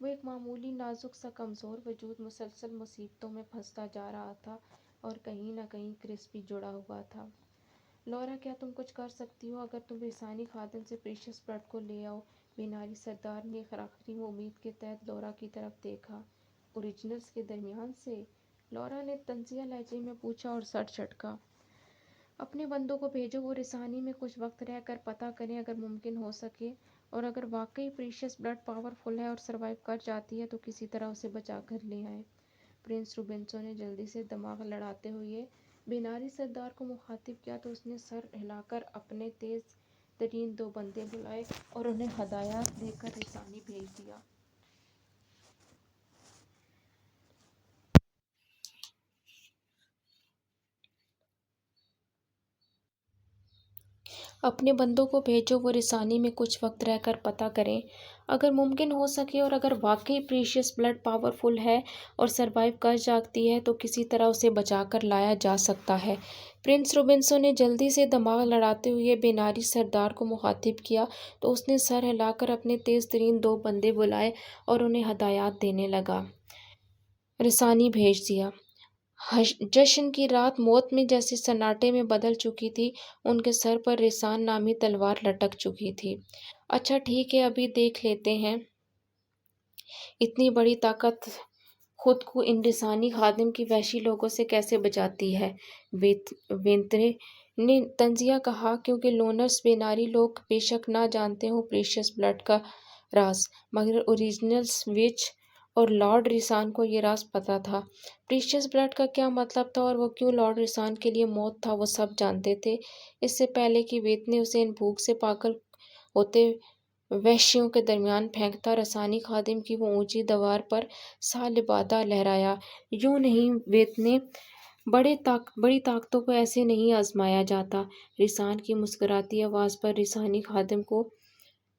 وہ ایک معمولی نازک سا کمزور وجود مسلسل مصیبتوں میں پھنستا جا رہا تھا اور کہیں نہ کہیں کرس بھی جڑا ہوا تھا۔ لورا، کیا تم کچھ کر سکتی ہو؟ اگر تم رسانی خادم سے پریشس بلڈ کو لے آؤ۔ بیناری سردار نے ایک آخری امید کے تحت لورا کی طرف دیکھا۔ اوریجنلز کے درمیان سے؟ لورا نے طنزیہ لہجے میں پوچھا اور سر جھٹکا۔ اپنے بندوں کو بھیجو، وہ رسانی میں کچھ وقت رہ کر پتہ کریں اگر ممکن ہو سکے، اور اگر واقعی پریشس بلڈ پاورفل ہے اور سروائیو کر جاتی ہے تو کسی طرح اسے بچا کر لے آئیں۔ پرنس روبنسون نے جلدی سے دماغ لڑاتے ہوئے بیناری سردار کو مخاطب کیا تو اس نے سر ہلا کر اپنے تیز ترین 2 بندے بلائے اور انہیں ہدایات دے کر رسانی بھیج دیا۔ اپنے بندوں کو بھیجو، وہ رسانی میں کچھ وقت رہ کر پتہ کریں اگر ممکن ہو سکے، اور اگر واقعی پریشس بلڈ پاورفل ہے اور سروائیو کر جاتی ہے تو کسی طرح اسے بچا کر لایا جا سکتا ہے۔ پرنس روبنسون نے جلدی سے دماغ لڑاتے ہوئے بیناری سردار کو مخاطب کیا تو اس نے سر ہلا کر اپنے تیز ترین 2 بندے بلائے اور انہیں ہدایات دینے لگا۔ رسانی بھیج دیا۔ جشن کی رات موت میں جیسے سناٹے میں بدل چکی تھی۔ ان کے سر پر رسان نامی تلوار لٹک چکی تھی۔ اچھا ٹھیک ہے، ابھی دیکھ لیتے ہیں اتنی بڑی طاقت خود کو ان رسانی خادم کی وحشی لوگوں سے کیسے بچاتی ہے، وینترے نے طنزیہ کہا، کیونکہ لونرز بیناری لوگ بے شک نہ جانتے ہوں پریشس بلڈ کا راز، مگر اوریجنلز وچ اور لارڈ ریسان کو یہ راز پتہ تھا۔ پریشس بلڈ کا کیا مطلب تھا اور وہ کیوں لارڈ ریسان کے لیے موت تھا، وہ سب جانتے تھے۔ اس سے پہلے کہ ویت نے اسے ان بھوک سے پاگل ہوتے وحشیوں کے درمیان پھینکتا، رسانی خادم کی وہ اونچی دیوار پر سا لبادہ لہرایا۔ یوں نہیں، ویت نے بڑی طاقتوں کو ایسے نہیں آزمایا جاتا۔ رسان کی مسکراتی آواز پر رسانی خادم کو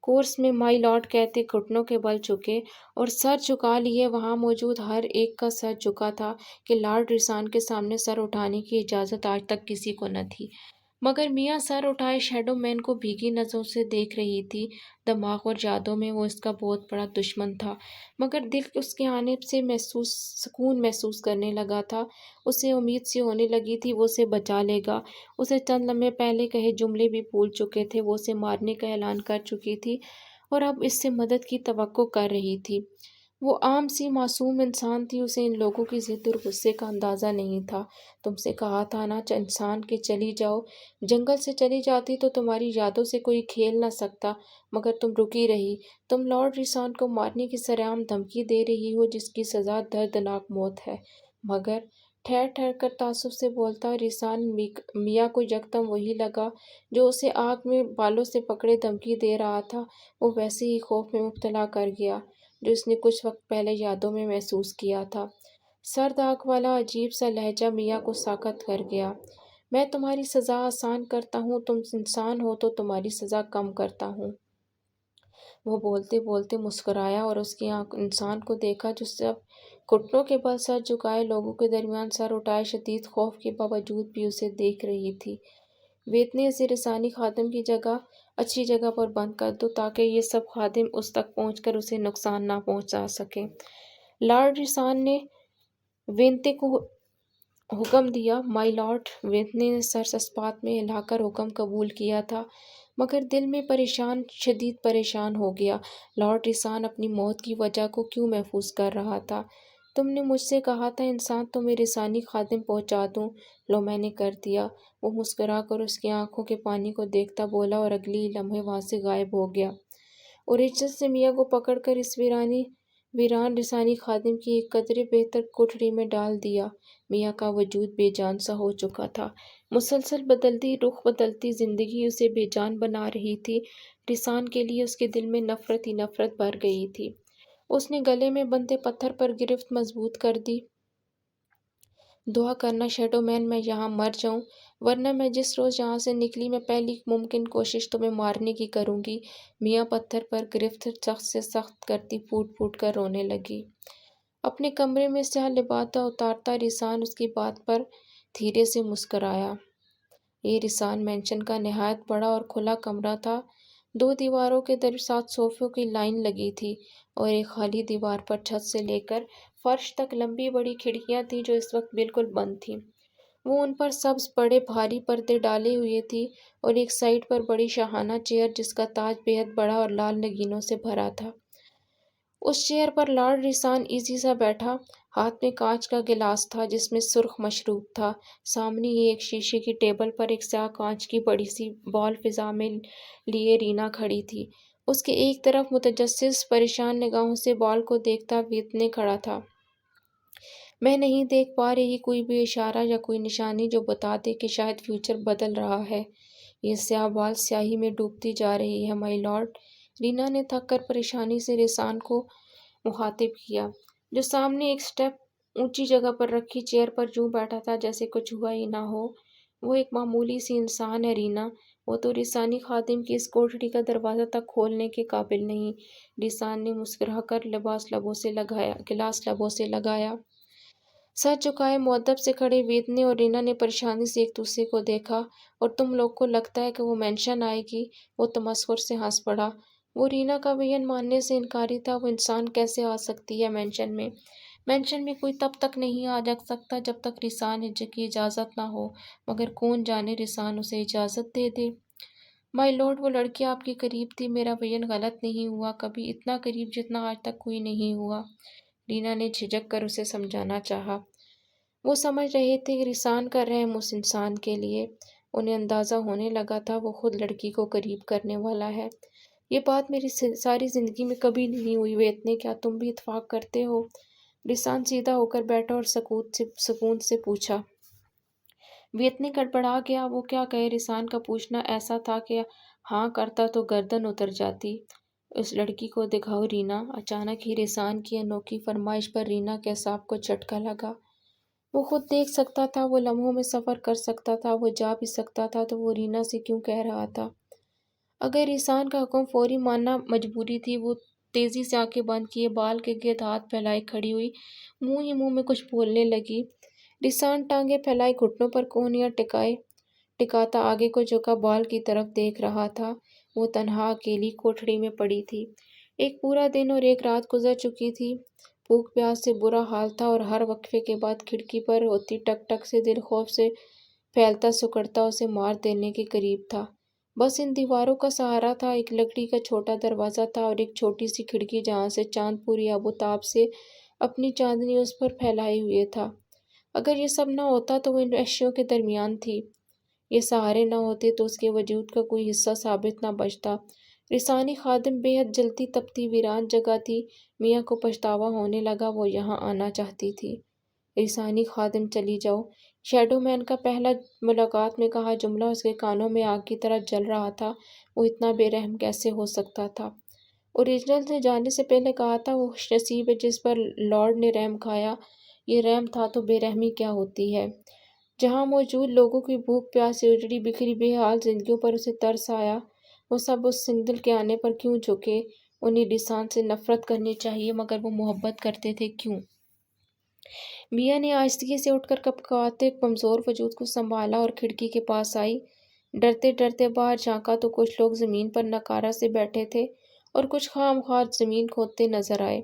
کورس میں مائی لارڈ کہتے گھٹنوں کے بل جھکے اور سر جھکا لیے۔ وہاں موجود ہر ایک کا سر جھکا تھا کہ لارڈ ریسان کے سامنے سر اٹھانے کی اجازت آج تک کسی کو نہ تھی۔ مگر میاں سر اٹھائے شیڈو مین کو بھیگی نظروں سے دیکھ رہی تھی۔ دماغ اور یادوں میں وہ اس کا بہت بڑا دشمن تھا، مگر دل اس کے آنے سے سکون محسوس کرنے لگا تھا۔ اسے امید سی ہونے لگی تھی وہ اسے بچا لے گا۔ اسے چند لمحے پہلے کہے جملے بھی بھول چکے تھے۔ وہ اسے مارنے کا اعلان کر چکی تھی اور اب اس سے مدد کی توقع کر رہی تھی۔ وہ عام سی معصوم انسان تھی، اسے ان لوگوں کی ضد اور غصے کا اندازہ نہیں تھا۔ تم سے کہا تھا نا انسان کہ چلی جاؤ، جنگل سے چلی جاتی تو تمہاری یادوں سے کوئی کھیل نہ سکتا، مگر تم رکی رہی۔ تم لارڈ ریسان کو مارنے کی سرعام دھمکی دے رہی ہو جس کی سزا دردناک موت ہے، مگر ٹھہر ٹھہر کر تعصب سے بولتا ریسان میاں کو یکدم وہی لگا جو اسے آگ میں بالوں سے پکڑے دھمکی دے رہا تھا۔ وہ ویسے ہی خوف میں مبتلا کر گیا جو اس نے کچھ وقت پہلے یادوں میں محسوس کیا تھا۔ سرد آنکھ والا عجیب سا لہجہ میاں کو ساکت کر گیا۔ میں تمہاری سزا آسان کرتا ہوں، تم انسان ہو تو تمہاری سزا کم کرتا ہوں۔ وہ بولتے بولتے مسکرایا اور اس کی آنکھ انسان کو دیکھا جو سب گھٹنوں کے بل سر جھکائے لوگوں کے درمیان سر اٹھائے شدید خوف کے باوجود بھی اسے دیکھ رہی تھی۔ ویت نے اسے رسانی خادم کی اچھی جگہ پر بند کر دو تاکہ یہ سب خادم اس تک پہنچ کر اسے نقصان نہ پہنچا سکیں۔ لارڈ ریسان نے وینتے کو حکم دیا۔ مائی لارڈ، وینت نے سر اسپات میں ہلا کر حکم قبول کیا تھا، مگر دل میں شدید پریشان ہو گیا۔ لارڈ ریسان اپنی موت کی وجہ کو کیوں محفوظ کر رہا تھا؟ تم نے مجھ سے کہا تھا انسان تمہیں رسانی خادم پہنچا دوں، لو میں نے کر دیا۔ وہ مسکرا کر اس کی آنکھوں کے پانی کو دیکھتا بولا اور اگلی ہی لمحے وہاں سے غائب ہو گیا۔ اوریجنلز نے میاں کو پکڑ کر اس ویران رسانی خادم کی ایک قدرے بہتر کوٹھری میں ڈال دیا۔ میاں کا وجود بے جان سا ہو چکا تھا۔ مسلسل رخ بدلتی زندگی اسے بے جان بنا رہی تھی۔ ریسان کے لیے اس کے دل میں نفرت ہی نفرت بھر گئی تھی۔ اس نے گلے میں بندھے پتھر پر گرفت مضبوط کر دی۔ دعا کرنا شیڈو مین میں یہاں مر جاؤں، ورنہ میں جس روز یہاں سے نکلی میں پہلی ممکن کوشش تمہیں مارنے کی کروں گی۔ میاں پتھر پر گرفت سخت سے سخت کرتی پھوٹ پھوٹ کر رونے لگی۔ اپنے کمرے میں سیاہ لبادہ اتارتا ریسان اس کی بات پر دھیرے سے مسکرایا۔ یہ ریسان مینشن کا نہایت بڑا اور کھلا کمرہ تھا۔ دو دیواروں کے ساتھ صوفوں کی لائن لگی تھی اور ایک خالی دیوار پر چھت سے لے کر فرش تک لمبی بڑی کھڑکیاں تھیں جو اس وقت بالکل بند تھیں۔ وہ ان پر سبز بڑے بھاری پردے ڈالے ہوئے تھی اور ایک سائڈ پر بڑی شاہانہ چیئر جس کا تاج بےحد بڑا اور لال نگینوں سے بھرا تھا۔ اس چیئر پر لارڈ ریسان ایزی سا بیٹھا، ہاتھ میں کانچ کا گلاس تھا جس میں سرخ مشروب تھا۔ سامنے ہی ایک شیشے کی ٹیبل پر ایک سیاہ کانچ کی بڑی سی بال فضا میں لیے رینا کھڑی تھی۔ اس کے ایک طرف متجسس پریشان نگاہوں سے بال کو دیکھتا ویتنے کھڑا تھا۔ میں نہیں دیکھ پا رہی کوئی بھی اشارہ یا کوئی نشانی جو بتا دے کہ شاید فیوچر بدل رہا ہے۔ یہ سیاہ بال سیاہی میں ڈوبتی جا رہی ہے مائی لارڈ۔ رینا نے تھک کر پریشانی سے ریسان کو مخاطب کیا، جو سامنے ایک سٹیپ اونچی جگہ پر رکھی چیئر پر یوں بیٹھا تھا جیسے کچھ ہوا ہی نہ ہو۔ وہ ایک معمولی سی انسان ہے رینا، وہ تو ریسانی خادم کی اس کوٹڑی کا دروازہ تک کھولنے کے قابل نہیں۔ ریسان نے مسکرا کر گلاس لبوں سے لگایا۔ سر جھکائے مؤدب سے کھڑے ویتنے اور رینا نے پریشانی سے ایک دوسرے کو دیکھا۔ اور تم لوگ کو لگتا ہے کہ وہ مینشن آئے گی؟ وہ تمسخر سے ہنس پڑا۔ وہ رینا کا وژن ماننے سے انکاری تھا۔ وہ انسان کیسے آ سکتی ہے مینشن میں؟ مینشن میں کوئی تب تک نہیں آ جا سکتا جب تک ریسان کی اجازت نہ ہو، مگر کون جانے ریسان اسے اجازت دے دے۔ مائی لارڈ، وہ لڑکی آپ کے قریب تھی، میرا وژن غلط نہیں ہوا کبھی، اتنا قریب جتنا آج تک کوئی نہیں ہوا۔ رینا نے جھجک کر اسے سمجھانا چاہا۔ وہ سمجھ رہے تھے کہ ریسان کا رحم اس انسان کے لیے۔ انہیں اندازہ ہونے لگا تھا وہ خود لڑکی کو قریب کرنے والا ہے۔ یہ بات میری ساری زندگی میں کبھی نہیں ہوئی ویتنے، کیا تم بھی اتفاق کرتے ہو؟ ریسان سیدھا ہو کر بیٹھا اور سکون سے پوچھا۔ ویتنے گڑبڑا گیا، وہ کیا کہے؟ ریسان کا پوچھنا ایسا تھا کہ ہاں کرتا تو گردن اتر جاتی۔ اس لڑکی کو دکھاؤ رینا۔ اچانک ہی ریسان کی انوکھی فرمائش پر رینا کے اعصاب کو جھٹکا لگا۔ وہ خود دیکھ سکتا تھا، وہ لمحوں میں سفر کر سکتا تھا، وہ جا بھی سکتا تھا، تو وہ رینا سے کیوں کہہ رہا تھا؟ اگر ریسان کا حکم فوری ماننا مجبوری تھی، وہ تیزی سے آنکھیں بند کیے بال کے گرد ہاتھ پھیلائے کھڑی ہوئی، منہ ہی منہ میں کچھ بولنے لگی۔ ریسان ٹانگیں پھیلائے گھٹنوں پر کونیاں ٹکاتا آگے کو جھکا بال کی طرف دیکھ رہا تھا۔ وہ تنہا اکیلی کوٹھڑی میں پڑی تھی۔ ایک پورا دن اور ایک رات گزر چکی تھی۔ بھوک پیاس سے برا حال تھا اور ہر وقفے کے بعد کھڑکی پر ہوتی ٹک ٹک سے دل خوف سے پھیلتا سکڑتا اسے مار دینے کے قریب تھا۔ بس ان دیواروں کا سہارا تھا، ایک لکڑی کا چھوٹا دروازہ تھا اور ایک چھوٹی سی کھڑکی جہاں سے چاند پوری آبوتاب سے اپنی چاندنی اس پر پھیلائے ہوئے تھا۔ اگر یہ سب نہ ہوتا تو وہ ان اشیوں کے درمیان تھی، یہ سہارے نہ ہوتے تو اس کے وجود کا کوئی حصہ ثابت نہ بچتا۔ ریسانی خادم بے حد جلتی تپتی ویران جگہ تھی۔ میاں کو پچھتاوا ہونے لگا، وہ یہاں آنا چاہتی تھی۔ ریسانی خادم چلی جاؤ، شیڈو مین کا پہلا ملاقات میں کہا جملہ اس کے کانوں میں آگ کی طرح جل رہا تھا۔ وہ اتنا بے رحم کیسے ہو سکتا تھا؟ اوریجنل نے جانے سے پہلے کہا تھا وہ خوش نصیب ہے جس پر لارڈ نے رحم کھایا۔ یہ رحم تھا تو بے رحمی کیا ہوتی ہے؟ جہاں موجود لوگوں کی بھوک پیاس سے اجڑی بکھری بے حال زندگیوں پر اسے ترس آیا۔ وہ سب اس سنگدل کے آنے پر کیوں جھکے؟ انہیں ریسان سے نفرت کرنی چاہیے مگر وہ محبت کرتے تھے کیوں؟ میاں نے آہستگی سے اٹھ کر کپکپاتے کمزور وجود کو سنبھالا اور کھڑکی کے پاس آئی۔ ڈرتے ڈرتے باہر جھانکا تو کچھ لوگ زمین پر نکارہ سے بیٹھے تھے اور کچھ خواہ زمین کھودتے نظر آئے۔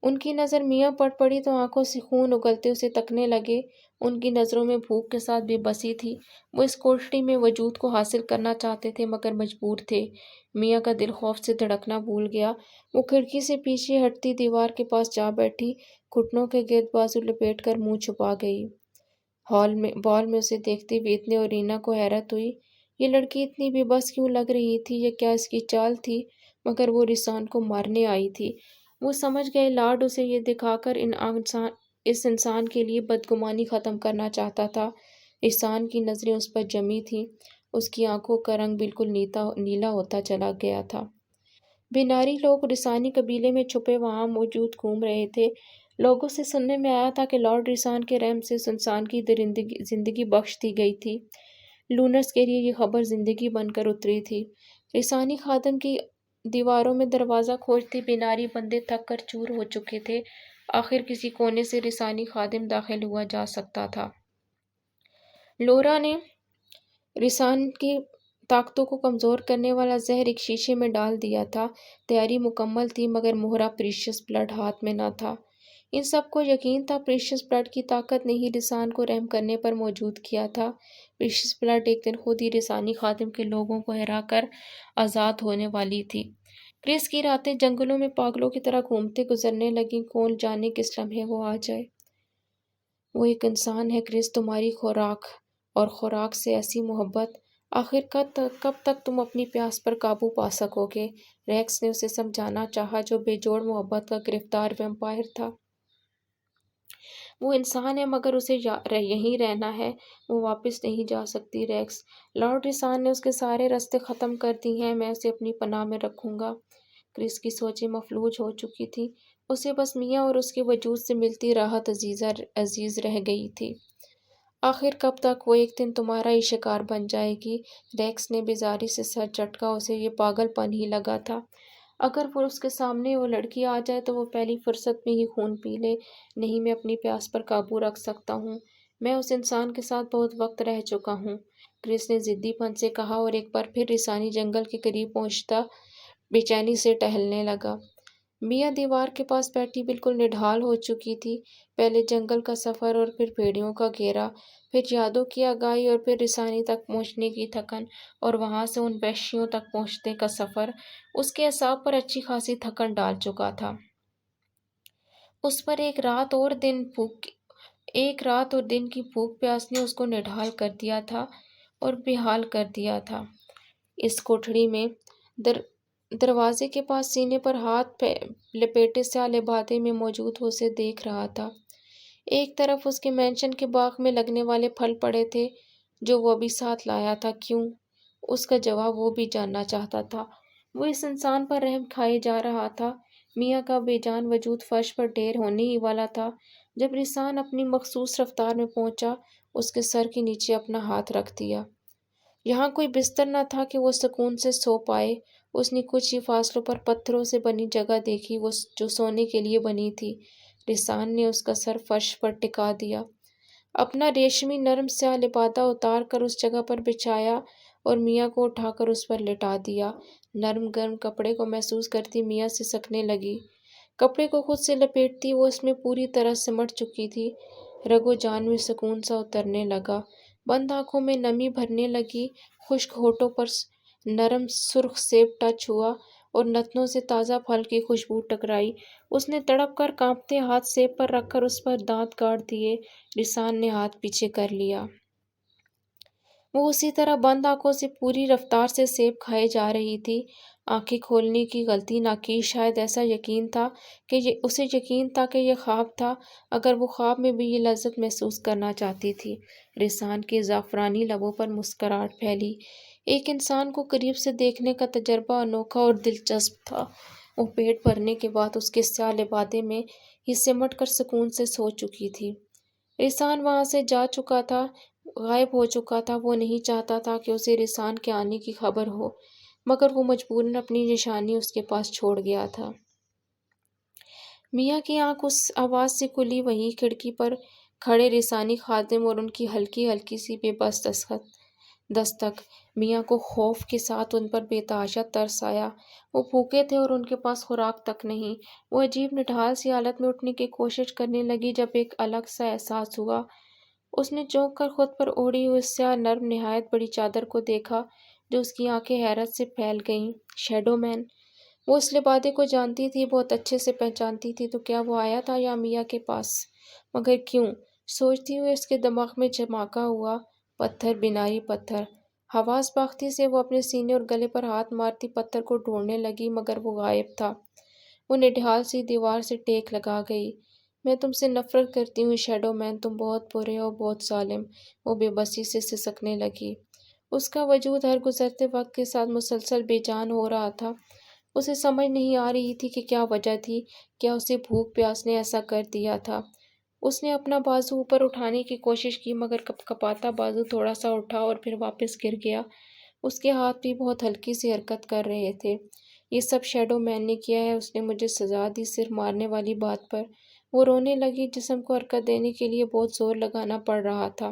ان کی نظر میاں پر پڑی تو آنکھوں سے خون اگلتے اسے تکنے لگے۔ ان کی نظروں میں بھوک کے ساتھ بے بسی تھی۔ وہ اس کوٹڑی میں وجود کو حاصل کرنا چاہتے تھے مگر مجبور تھے۔ میاں کا دل خوف سے دھڑکنا بھول گیا۔ وہ کھڑکی سے پیچھے ہٹتی دیوار کے پاس جا بیٹھی، گھٹنوں کے گرد بازو لپیٹ کر منہ چھپا گئی۔ بال میں اسے دیکھتے ویتنے اور رینا کو حیرت ہوئی۔ یہ لڑکی اتنی بے بس کیوں لگ رہی تھی؟ یہ کیا اس کی چال تھی؟ مگر وہ ریسان کو مارنے آئی تھی۔ وہ سمجھ گئے لارڈ اسے یہ دکھا کر اس انسان کے لیے بدگمانی ختم کرنا چاہتا تھا۔ ریسان کی نظریں اس پر جمی تھیں، اس کی آنکھوں کا رنگ بالکل نیلا ہوتا چلا گیا تھا۔ بیناری لوگ ریسانی قبیلے میں چھپے وہاں موجود گھوم رہے تھے۔ لوگوں سے سننے میں آیا تھا کہ لارڈ ریسان کے رحم سے اس انسان کی زندگی بخش دی گئی تھی۔ لونرز کے لیے یہ خبر زندگی بن کر اتری تھی۔ ریسانی خادم کی دیواروں میں دروازہ کھوجتے بیناری بندے تھک کر چور ہو چکے تھے۔ آخر کسی کونے سے ریسانی خادم داخل ہوا جا سکتا تھا۔ لورا نے ریسان کی طاقتوں کو کمزور کرنے والا زہر ایک شیشے میں ڈال دیا تھا۔ تیاری مکمل تھی مگر مہرہ پریشس بلڈ ہاتھ میں نہ تھا۔ ان سب کو یقین تھا پریشس بلڈ کی طاقت نے ہی رسان کو رحم کرنے پر موجود کیا تھا۔ پریشس بلڈ ایک دن خود ہی رسانی خادم کے لوگوں کو ہرا کر آزاد ہونے والی تھی۔ کرس کی راتیں جنگلوں میں پاگلوں کی طرح گھومتے گزرنے لگیں، کون جانے کس لمحے وہ آ جائے۔ وہ ایک انسان ہے کرس، تمہاری خوراک اور خوراک سے ایسی محبت، آخر کب تک تم اپنی پیاس پر قابو پا سکو گے؟ ریکس نے اسے سمجھانا چاہا جو بے جوڑ محبت کا گرفتار ویمپائر تھا۔ وہ انسان ہے مگر اسے یہیں رہنا ہے، وہ واپس نہیں جا سکتی ریکس۔ لارڈ ریسان نے اس کے سارے راستے ختم کر دی ہیں، میں اسے اپنی پناہ میں رکھوں گا۔ کرس کی سوچیں مفلوج ہو چکی تھیں، اسے بس میاں اور اس کے وجود سے ملتی راحت عزیز رہ گئی تھی۔ آخر کب تک؟ وہ ایک دن تمہارا ہی شکار بن جائے گی۔ ریکس نے بیزاری سے سر جھٹکا، اسے یہ پاگل پن ہی لگا تھا۔ اگر وہ اس کے سامنے وہ لڑکی آ جائے تو وہ پہلی فرصت میں ہی خون پی لے۔ نہیں، میں اپنی پیاس پر قابو رکھ سکتا ہوں، میں اس انسان کے ساتھ بہت وقت رہ چکا ہوں، کرس نے ضدی پن سے کہا اور ایک بار پھر رسانی جنگل کے قریب پہنچتا بے چینی سے ٹہلنے لگا۔ میاں دیوار کے پاس بیٹھی بالکل نڈھال ہو چکی تھی۔ پہلے جنگل کا سفر اور پھر بھیڑیوں کا گھیرا، پھر یادوں کی آگاہی اور پھر رسانی تک پہنچنے کی تھکن اور وہاں سے ان وحشیوں تک پہنچنے کا سفر اس کے اعصاب پر اچھی خاصی تھکن ڈال چکا تھا۔ اس پر ایک رات اور دن کی بھوک پیاس نے اس کو نڈھال کر دیا تھا اور بے حال کر دیا تھا۔ اس کوٹھڑی میں دروازے کے پاس سینے پر ہاتھ لپیٹے سیاہ لبادے میں موجود وہ اسے دیکھ رہا تھا۔ ایک طرف اس کے مینشن کے باغ میں لگنے والے پھل پڑے تھے جو وہ ابھی ساتھ لایا تھا۔ کیوں؟ اس کا جواب وہ بھی جاننا چاہتا تھا۔ وہ اس انسان پر رحم کھائے جا رہا تھا۔ میاں کا بے جان وجود فرش پر ڈھیر ہونے ہی والا تھا جب رسان اپنی مخصوص رفتار میں پہنچا، اس کے سر کے نیچے اپنا ہاتھ رکھ دیا۔ یہاں کوئی بستر نہ تھا کہ وہ سکون سے سو پائے۔ اس نے کچھ ہی فاصلوں پر پتھروں سے بنی جگہ دیکھی جو سونے کے لیے بنی تھی۔ رسان نے اس کا سر فرش پر ٹکا دیا، اپنا ریشمی نرم سیاہ لبادہ اتار کر اس جگہ پر بچھایا اور میاں کو اٹھا کر اس پر لٹا دیا۔ نرم گرم کپڑے کو محسوس کرتی میاں سسکنے لگی۔ کپڑے کو خود سے لپیٹتی وہ اس میں پوری طرح سمٹ چکی تھی۔ رگ و جان میں سکون سا اترنے لگا، بند آنکھوں میں نمی بھرنے لگی، خشک ہونٹوں پر نرم سرخ سیب ٹچ ہوا اور نتنوں سے تازہ پھل کی خوشبو ٹکرائی۔ اس نے تڑپ کر کانپتے ہاتھ سیب پر رکھ کر اس پر دانت کاٹ دیے۔ رسان نے ہاتھ پیچھے کر لیا۔ وہ اسی طرح بند آنکھوں سے پوری رفتار سے سیب کھائے جا رہی تھی۔ آنکھیں کھولنے کی غلطی نہ کی، شاید ایسا یقین تھا کہ اسے یقین تھا کہ یہ خواب تھا، اگر وہ خواب میں بھی یہ لذت محسوس کرنا چاہتی تھی۔ رسان کے زعفرانی لبوں پر مسکراہٹ پھیلی۔ ایک انسان کو قریب سے دیکھنے کا تجربہ انوکھا اور دلچسپ تھا۔ وہ پیٹ بھرنے کے بعد اس کے سیاہ لبادے میں ہی سمٹ کر سکون سے سو چکی تھی۔ رسان وہاں سے جا چکا تھا، غائب ہو چکا تھا۔ وہ نہیں چاہتا تھا کہ اسے رسان کے آنے کی خبر ہو، مگر وہ مجبوراً اپنی نشانی اس کے پاس چھوڑ گیا تھا۔ میاں کی آنکھ اس آواز سے کھلی، وہیں کھڑکی پر کھڑے رسانی خادم اور ان کی ہلکی ہلکی سی بے بس دستک۔ میاں کو خوف کے ساتھ ان پر بے تحاشا ترس آیا۔ وہ بھوکے تھے اور ان کے پاس خوراک تک نہیں۔ وہ عجیب نڈھال سی حالت میں اٹھنے کی کوشش کرنے لگی جب ایک الگ سا احساس ہوا۔ اس نے چونک کر خود پر اوڑھی ہوئی سیاہ نرم نہایت بڑی چادر کو دیکھا جو اس کی آنکھیں حیرت سے پھیل گئیں۔ شیڈو مین! وہ اس لبادے کو جانتی تھی، بہت اچھے سے پہچانتی تھی۔ تو کیا وہ آیا تھا یا میاں کے پاس؟ مگر کیوں؟ سوچتی ہوئے اس کے دماغ میں جھماکا ہوا۔ پتھر، بینائی پتھر! حواس باختی سے وہ اپنے سینے اور گلے پر ہاتھ مارتی پتھر کو ڈھونڈنے لگی مگر وہ غائب تھا۔ وہ نڈھال سی دیوار سے ٹیک لگا گئی۔ میں تم سے نفرت کرتی ہوں شیڈو مین، تم بہت برے ہو، بہت ظالم۔ وہ بے بسی سے سسکنے لگی۔ اس کا وجود ہر گزرتے وقت کے ساتھ مسلسل بے جان ہو رہا تھا۔ اسے سمجھ نہیں آ رہی تھی کہ کیا وجہ تھی، کیا اسے بھوک پیاس نے ایسا کر دیا تھا۔ اس نے اپنا بازو اوپر اٹھانے کی کوشش کی مگر کپ کپاتا بازو تھوڑا سا اٹھا اور پھر واپس گر گیا۔ اس کے ہاتھ بھی بہت ہلکی سی حرکت کر رہے تھے۔ یہ سب شیڈو مین نے کیا ہے، اس نے مجھے سزا دی صرف مارنے والی بات پر۔ وہ رونے لگی، جسم کو حرکت دینے کے لیے بہت زور لگانا پڑ رہا تھا۔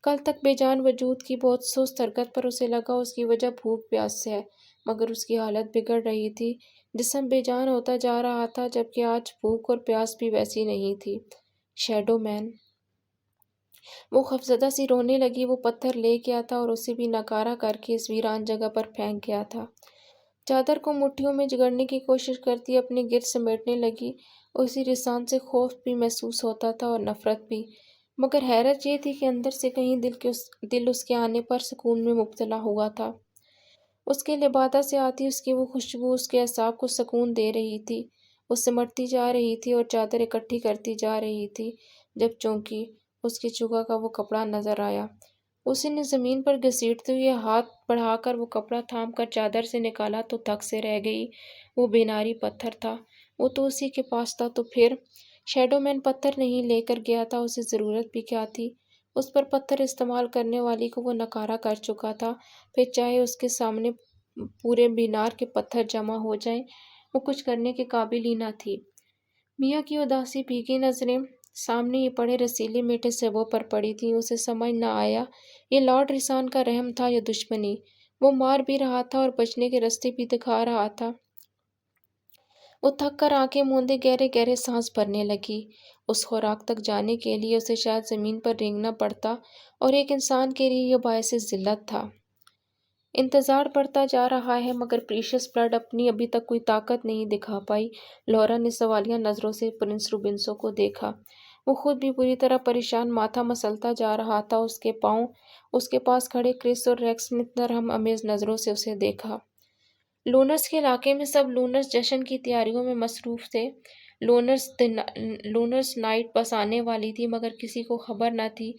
کل تک بے جان وجود کی بہت سست حرکت پر اسے لگا اس کی وجہ بھوک پیاس سے ہے، مگر اس کی حالت بگڑ رہی تھی۔ جسم بے جان ہوتا جا رہا تھا، جبکہ آج بھوک اور پیاس بھی ویسی نہیں تھی۔ شیڈو مین، وہ خوفزدہ سی رونے لگی۔ وہ پتھر لے گیا تھا اور اسے بھی ناکارہ کر کے اس ویران جگہ پر پھینک گیا تھا۔ چادر کو مٹھیوں میں جگڑنے کی کوشش کرتی اپنے گرد سمیٹنے لگی۔ اسی رسان سے خوف بھی محسوس ہوتا تھا اور نفرت بھی، مگر حیرت یہ تھی کہ اندر سے کہیں دل اس کے آنے پر سکون میں مبتلا ہوا تھا۔ اس کے لبادہ سے آتی اس کی وہ خوشبو اس کے اعصاب کو سکون دے رہی تھی۔ وہ سمٹتی جا رہی تھی اور چادر اکٹھی کرتی جا رہی تھی جب چونکی اس کی چگا کا وہ کپڑا نظر آیا۔ اسی نے زمین پر گھسیٹتے ہوئے ہاتھ بڑھا کر وہ کپڑا تھام کر چادر سے نکالا تو تھک سے رہ گئی۔ وہ بیناری پتھر تھا، وہ تو اسی کے پاس تھا، تو پھر شیڈو مین پتھر نہیں لے کر گیا تھا، اسے ضرورت بھی کیا تھی؟ اس پر پتھر استعمال کرنے والی کو وہ نکارہ کر چکا تھا، پھر چاہے اس کے سامنے پورے مینار کے پتھر جمع ہو جائیں، وہ کچھ کرنے کے قابل ہی نہ تھی۔ میاں کی اداسی بھیگی نظریں سامنے یہ پڑے رسیلے میٹھے سیبوں پر پڑی تھیں۔ اسے سمجھ نہ آیا یہ لارڈ ریسان کا رحم تھا یا دشمنی۔ وہ مار بھی رہا تھا اور بچنے کے راستے بھی دکھا رہا تھا۔ وہ تھک کر آنکھیں موندے گہرے گہرے سانس بھرنے لگی۔ اس خوراک تک جانے کے لیے اسے شاید زمین پر رینگنا پڑتا، اور ایک انسان کے لیے یہ باعث ذلت تھا۔ انتظار بڑھتا جا رہا ہے، مگر پریشس بلڈ اپنی ابھی تک کوئی طاقت نہیں دکھا پائی۔ لورا نے سوالیہ نظروں سے پرنس روبنسو کو دیکھا۔ وہ خود بھی بری طرح پریشان ماتھا مسلتا جا رہا تھا۔ اس کے پاؤں اس کے پاس کھڑے کرس اور ریکس نے نرم امیز نظروں سے اسے دیکھا۔ لونرس کے علاقے میں سب لونرس جشن کی تیاریوں میں مصروف تھے۔ لونرس نائٹ بس آنے والی تھی، مگر کسی کو خبر نہ تھی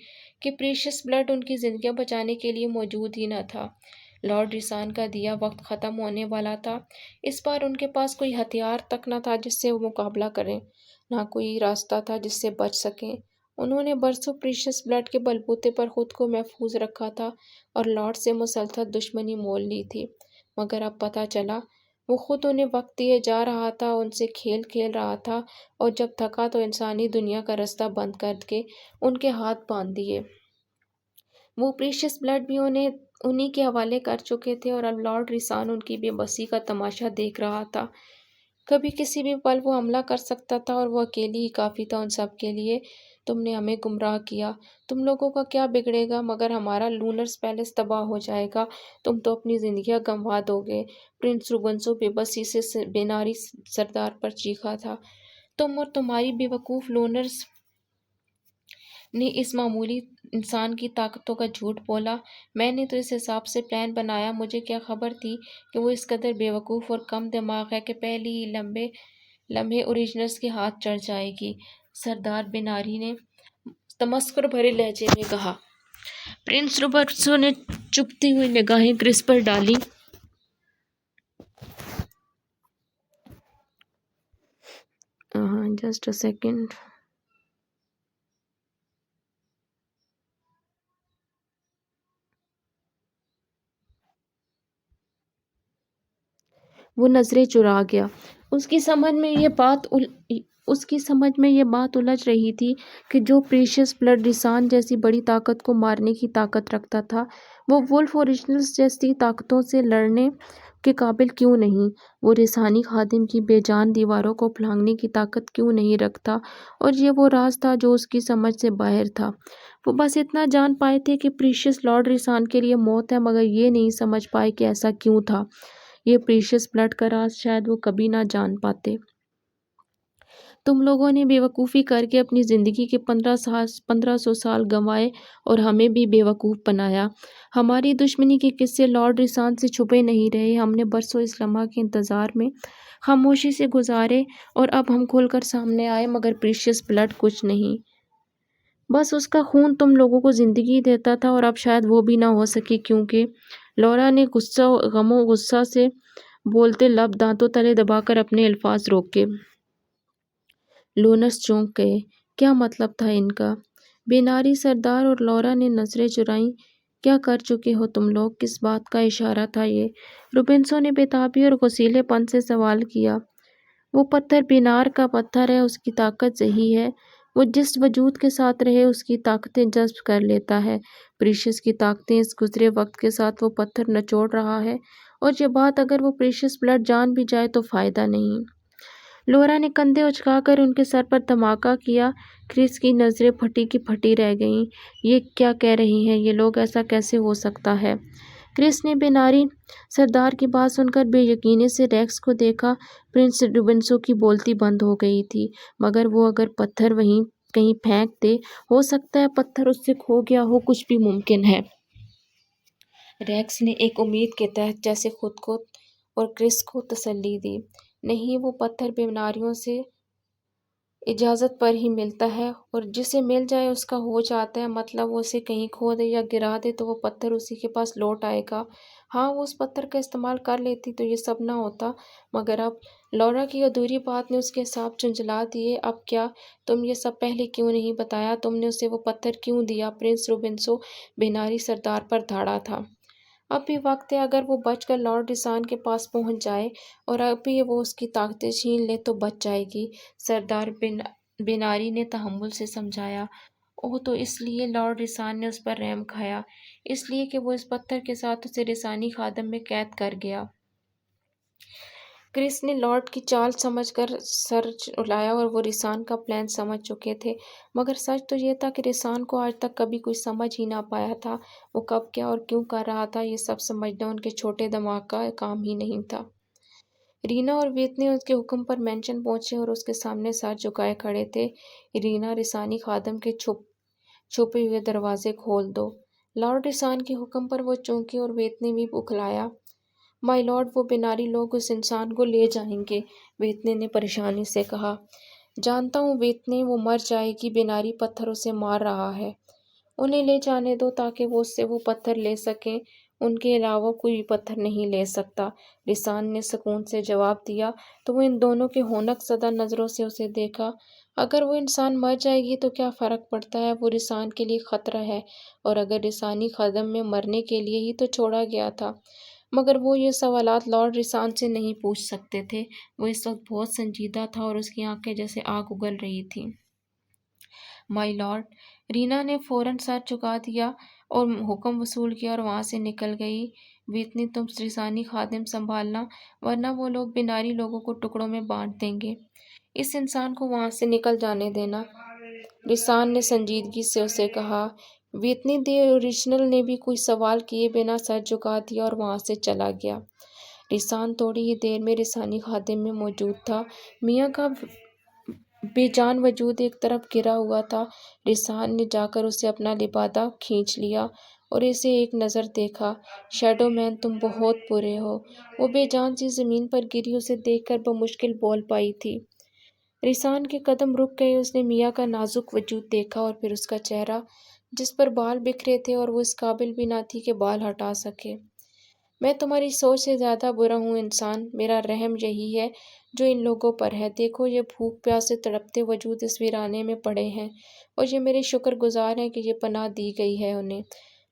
کہ پریشس بلڈ ان کی زندگیاں بچانے کے لیے موجود ہی نہ تھا۔ لارڈ ریسان کا دیا وقت ختم ہونے والا تھا۔ اس بار ان کے پاس کوئی ہتھیار تک نہ تھا جس سے وہ مقابلہ کریں، نہ کوئی راستہ تھا جس سے بچ سکیں۔ انہوں نے برسوں پریشس بلڈ کے بلبوتے پر خود کو محفوظ رکھا تھا اور لارڈ سے مسلسل دشمنی مول لی تھی، مگر اب پتہ چلا وہ خود انہیں وقت دیے جا رہا تھا، ان سے کھیل کھیل رہا تھا، اور جب تھکا تو انسانی دنیا کا راستہ بند کر کے ان کے ہاتھ باندھ دیے۔ وہ پریشس بلڈ بھی انہی کے حوالے کر چکے تھے، اور اب لارڈ ریسان ان کی بے بسی کا تماشا دیکھ رہا تھا۔ کبھی کسی بھی پل وہ حملہ کر سکتا تھا، اور وہ اکیلی ہی کافی تھا ان سب کے لیے۔ تم نے ہمیں گمراہ کیا، تم لوگوں کا کیا بگڑے گا، مگر ہمارا لونرس پیلس تباہ ہو جائے گا، تم تو اپنی زندگیاں گنوا دو گے۔ پرنس روبنسو بے بسی سے بیناری سردار پر چیخا تھا۔ تم اور تمہاری بے وقوف لونرس نے اس معمولی انسان کی طاقتوں کا جھوٹ بولا۔ میں نے تو اس حساب سے پلان بنایا، مجھے کیا خبر تھی کہ وہ اس قدر بے وقوف اور کم دماغ ہے کہ پہلی ہی لمحے اوریجنلز کے ہاتھ چڑھ جائے گی، سردار بیناری نے تمسخر بھرے لہجے میں کہا۔ پرنس روبرٹسو نے چبھتی ہوئی نگاہیں کرس پر ڈالیں۔ Just a second. وہ نظریں چرا گیا۔ اس کی سمجھ میں یہ بات الجھ رہی تھی کہ جو پریشس بلڈ ریسان جیسی بڑی طاقت کو مارنے کی طاقت رکھتا تھا، وہ وولف اوریجنلز جیسی طاقتوں سے لڑنے کے قابل کیوں نہیں؟ وہ ریسانی خادم کی بے جان دیواروں کو پھلانگنے کی طاقت کیوں نہیں رکھتا؟ اور یہ وہ راز تھا جو اس کی سمجھ سے باہر تھا۔ وہ بس اتنا جان پائے تھے کہ پریشس لارڈ ریسان کے لیے موت ہے، مگر یہ نہیں سمجھ پائے کہ ایسا کیوں تھا۔ یہ پریشس بلڈ کا راز شاید وہ کبھی نہ جان پاتے۔ تم لوگوں نے بے وقوفی کر کے اپنی زندگی کے 1500 سال گنوائے اور ہمیں بھی بے وقوف بنایا۔ ہماری دشمنی کے قصے لارڈ ریسان سے چھپے نہیں رہے۔ ہم نے برسوں اس لمحہ کے انتظار میں خاموشی سے گزارے، اور اب ہم کھل کر سامنے آئے، مگر پریشس بلڈ کچھ نہیں۔ بس اس کا خون تم لوگوں کو زندگی دیتا تھا، اور اب شاید وہ بھی نہ ہو سکے، کیونکہ لورا نے غم و غصہ سے بولتے لب دانتوں تلے دبا کر اپنے الفاظ روکے۔ لونرس چونک گئے۔ کیا مطلب تھا ان کا؟ بیناری سردار اور لورا نے نظریں چرائیں۔ کیا کر چکے ہو تم لوگ؟ کس بات کا اشارہ تھا یہ؟ روبنسو نے بےتابی اور غصیلے پن سے سوال کیا۔ وہ پتھر بینار کا پتھر ہے، اس کی طاقت زحیح ہے، وہ جس وجود کے ساتھ رہے اس کی طاقتیں جذب کر لیتا ہے۔ پریشس کی طاقتیں اس گزرے وقت کے ساتھ وہ پتھر نچوڑ رہا ہے، اور یہ بات اگر وہ پریشس بلڈ جان بھی جائے تو فائدہ نہیں۔ لورا نے کندھے اچکا کر ان کے سر پر دھماکہ کیا۔ کرس کی نظریں پھٹی کی پھٹی رہ گئیں۔ یہ کیا کہہ رہی ہیں یہ لوگ؟ ایسا کیسے ہو سکتا ہے؟ کرس نے بیناری سردار کی بات سن کر بے یقینی سے ریکس کو دیکھا۔ پرنس روبنسو کی بولتی بند ہو گئی تھی۔ مگر وہ اگر پتھر وہیں کہیں پھینک دے، ہو سکتا ہے پتھر اس سے کھو گیا ہو، کچھ بھی ممکن ہے۔ ریکس نے ایک امید کے تحت جیسے خود کو اور کرس کو تسلی دی۔ نہیں، وہ پتھر بیناریوں سے اجازت پر ہی ملتا ہے، اور جسے مل جائے اس کا ہو جاتا ہے۔ مطلب وہ اسے کہیں کھو دے یا گرا دے تو وہ پتھر اسی کے پاس لوٹ آئے گا۔ ہاں، وہ اس پتھر کا استعمال کر لیتی تو یہ سب نہ ہوتا۔ مگر اب لورا کی ادھوری بات نے اس کے حساب جھنجھلا دیے۔ اب کیا؟ تم یہ سب پہلے کیوں نہیں بتایا؟ تم نے اسے وہ پتھر کیوں دیا؟ پرنس روبنسو بیناری سردار پر دھاڑا تھا۔ اب بھی وقت ہے، اگر وہ بچ کر لارڈ ریسان کے پاس پہنچ جائے اور اب بھی وہ اس کی طاقتیں چھین لے تو بچ جائے گی۔ سردار بیناری نے تحمل سے سمجھایا۔ اوہ، تو اس لیے لارڈ ریسان نے اس پر رحم کھایا، اس لیے کہ وہ اس پتھر کے ساتھ اسے ریسانی خادم میں قید کر گیا۔ کرس نے لارڈ کی چال سمجھ کر سر ہلایا، اور وہ ریسان کا پلان سمجھ چکے تھے۔ مگر سچ تو یہ تھا کہ ریسان کو آج تک کبھی کوئی سمجھ ہی نہ پایا تھا۔ وہ کب، کیا اور کیوں کر رہا تھا، یہ سب سمجھنا ان کے چھوٹے دماغ کا کام ہی نہیں تھا۔ رینا اور ویتنی اس کے حکم پر مینشن پہنچے اور اس کے سامنے سر جھکائے کھڑے تھے۔ رینا، ریسانی خادم کے چھپے ہوئے دروازے کھول دو۔ لارڈ ریسان کے حکم پر وہ چونکی اور ویتنی بھی بکھلایا۔ مائی لارڈ، وہ بیناری لوگ اس انسان کو لے جائیں گے، ویتنی نے پریشانی سے کہا۔ جانتا ہوں ویتنی، وہ مر جائے گی، بیناری پتھر اسے مار رہا ہے۔ انہیں لے جانے دو تاکہ وہ اس سے وہ پتھر لے سکیں، ان کے علاوہ کوئی بھی پتھر نہیں لے سکتا، ریسان نے سکون سے جواب دیا۔ تو وہ ان دونوں کے ہونک زدہ نظروں سے اسے دیکھا۔ اگر وہ انسان مر جائے گی تو کیا فرق پڑتا ہے، وہ ریسان کے لیے خطرہ ہے، اور اگر ریسانی خادم میں مرنے کے لیے ہی تو چھوڑا گیا تھا۔ مگر وہ یہ سوالات لارڈ ریسان سے نہیں پوچھ سکتے تھے۔ وہ اس وقت بہت سنجیدہ تھا اور اس کی آنکھیں جیسے آگ اگل رہی تھیں۔ مائی لارڈ، رینا نے فوراً سر جھکا دیا اور حکم وصول کیا اور وہاں سے نکل گئی۔ ویتنی، تم ریسانی خادم سنبھالنا، ورنہ وہ لوگ بیناری لوگوں کو ٹکڑوں میں بانٹ دیں گے۔ اس انسان کو وہاں سے نکل جانے دینا، ریسان نے سنجیدگی سے اسے کہا۔ ویتنی دی اوریجنل نے بھی کوئی سوال کیے بنا سر جھکا دیا اور وہاں سے چلا گیا۔ ریسان تھوڑی ہی دیر میں ریسانی خادم میں موجود تھا۔ میاں کا بے جان وجود ایک طرف گرا ہوا تھا۔ ریسان نے جا کر اسے اپنا لبادہ کھینچ لیا اور اسے ایک نظر دیکھا۔ شیڈو مین، تم بہت برے ہو۔ وہ بے جان سی زمین پر گری اسے دیکھ کر بمشکل بول پائی تھی۔ ریسان کے قدم رک گئے۔ اس نے میاں کا نازک وجود دیکھا اور پھر اس کا چہرہ، جس پر بال بکھرے تھے اور وہ اس قابل بھی نہ تھی کہ بال ہٹا سکے۔ میں تمہاری سوچ سے زیادہ برا ہوں انسان، میرا رحم یہی ہے جو ان لوگوں پر ہے۔ دیکھو، یہ بھوک پیاس سے تڑپتے وجود اس ویرانے میں پڑے ہیں، اور یہ میرے شکر گزار ہیں کہ یہ پناہ دی گئی ہے انہیں۔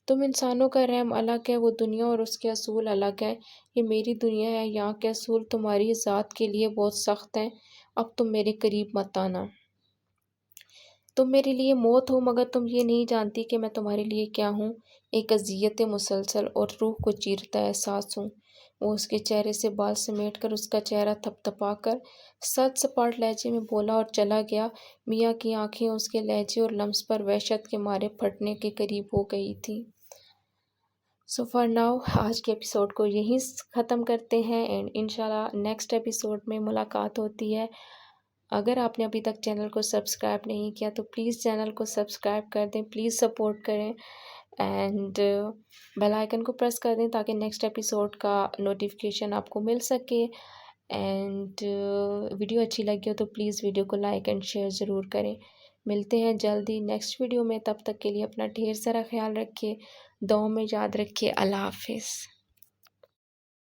تم انسانوں کا رحم الگ ہے، وہ دنیا اور اس کے اصول الگ ہیں۔ یہ میری دنیا ہے، یہاں کے اصول تمہاری ذات کے لیے بہت سخت ہیں۔ اب تم میرے قریب مت آنا۔ تم میرے لیے موت ہو، مگر تم یہ نہیں جانتی کہ میں تمہارے لیے کیا ہوں، ایک اذیت مسلسل اور روح کو چیرتا احساس ہوں۔ وہ اس کے چہرے سے بال سمیٹ کر اس کا چہرہ تھپ تھپا کر سد سپاٹ لہجے میں بولا اور چلا گیا۔ میاں کی آنکھیں اس کے لہجے اور لمس پر وحشت کے مارے پھٹنے کے قریب ہو گئی تھیں۔ سو فار ناؤ آج کے ایپیسوڈ کو یہیں ختم کرتے ہیں، اینڈ انشاءاللہ نیکسٹ ایپیسوڈ میں ملاقات ہوتی ہے۔ اگر آپ نے ابھی تک چینل کو سبسکرائب نہیں کیا تو پلیز چینل کو سبسکرائب کر دیں، پلیز سپورٹ کریں، اینڈ بیل آئیکن کو پریس کر دیں تاکہ نیکسٹ ایپیسوڈ کا نوٹیفیکیشن آپ کو مل سکے۔ اینڈ ویڈیو اچھی لگی ہو تو پلیز ویڈیو کو لائک اینڈ شیئر ضرور کریں۔ ملتے ہیں جلدی نیکسٹ ویڈیو میں، تب تک کے لیے اپنا ڈھیر سارا خیال رکھیے، دعاؤں میں یاد رکھیے۔ اللہ حافظ۔